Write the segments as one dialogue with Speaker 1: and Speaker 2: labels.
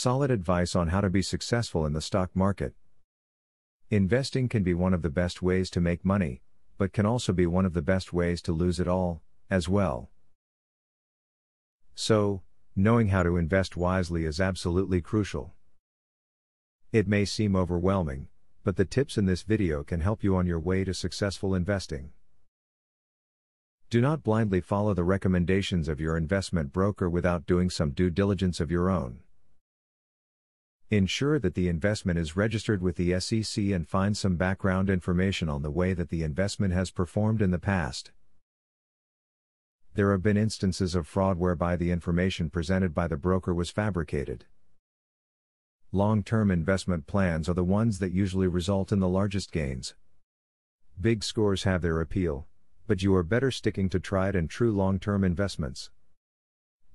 Speaker 1: Solid advice on how to be successful in the stock market. Investing can be one of the best ways to make money, but can also be one of the best ways to lose it all, as well. So, knowing how to invest wisely is absolutely crucial. It may seem overwhelming, but the tips in this video can help you on your way to successful investing. Do not blindly follow the recommendations of your investment broker without doing some due diligence of your own. Ensure that the investment is registered with the SEC and find some background information on the way that the investment has performed in the past. There have been instances of fraud whereby the information presented by the broker was fabricated. Long-term investment plans are the ones that usually result in the largest gains. Big scores have their appeal, but you are better sticking to tried and true long-term investments.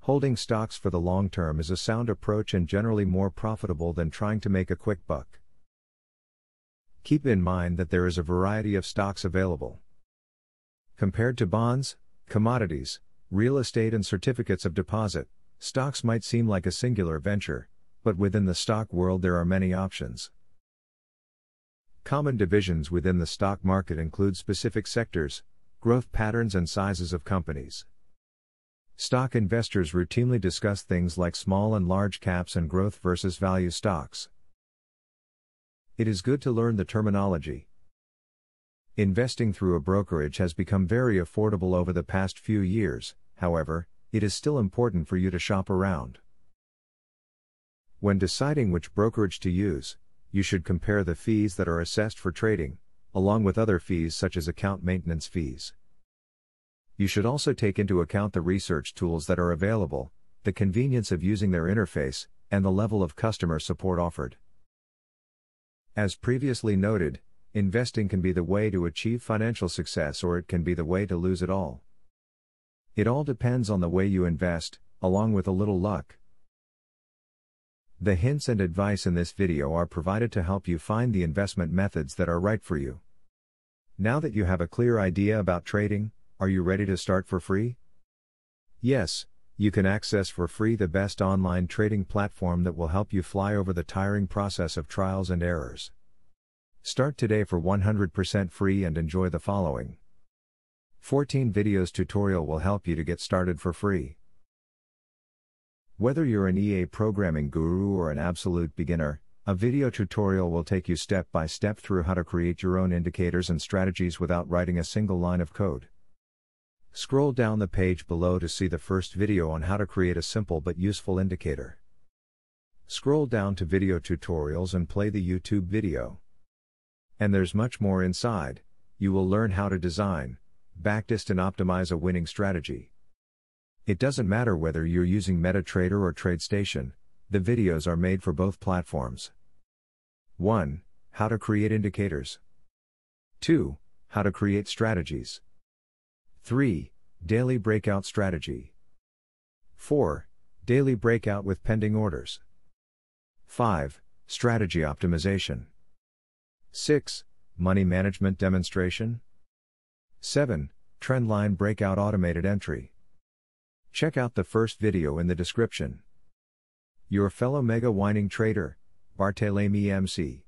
Speaker 1: Holding stocks for the long term is a sound approach and generally more profitable than trying to make a quick buck. Keep in mind that there is a variety of stocks available. Compared to bonds, commodities, real estate and certificates of deposit, stocks might seem like a singular venture, but within the stock world there are many options. Common divisions within the stock market include specific sectors, growth patterns and sizes of companies. Stock investors routinely discuss things like small and large caps and growth versus value stocks. It is good to learn the terminology. Investing through a brokerage has become very affordable over the past few years, however, it is still important for you to shop around. When deciding which brokerage to use, you should compare the fees that are assessed for trading, along with other fees such as account maintenance fees. You should also take into account the research tools that are available, the convenience of using their interface, and the level of customer support offered. As previously noted, investing can be the way to achieve financial success or it can be the way to lose it all. It all depends on the way you invest, along with a little luck. The hints and advice in this video are provided to help you find the investment methods that are right for you. Now that you have a clear idea about trading, are you ready to start for free? Yes, you can access for free the best online trading platform that will help you fly over the tiring process of trials and errors. Start today for 100% free and enjoy the following 14 videos tutorial will help you to get started for free. Whether you're an EA programming guru or an absolute beginner, a video tutorial will take you step by step through how to create your own indicators and strategies without writing a single line of code. Scroll down the page below to see the first video on how to create a simple but useful indicator. Scroll down to video tutorials and play the YouTube video. And there's much more inside. You will learn how to design, backtest and optimize a winning strategy. It doesn't matter whether you're using MetaTrader or TradeStation, the videos are made for both platforms. 1. How to create indicators. 2. How to create strategies. 3. Daily breakout strategy. 4. Daily breakout with pending orders. 5. Strategy optimization. 6. Money management demonstration. 7. Trendline breakout automated entry. Check out the first video in the description. Your fellow mega winning trader, Barthélemy MC.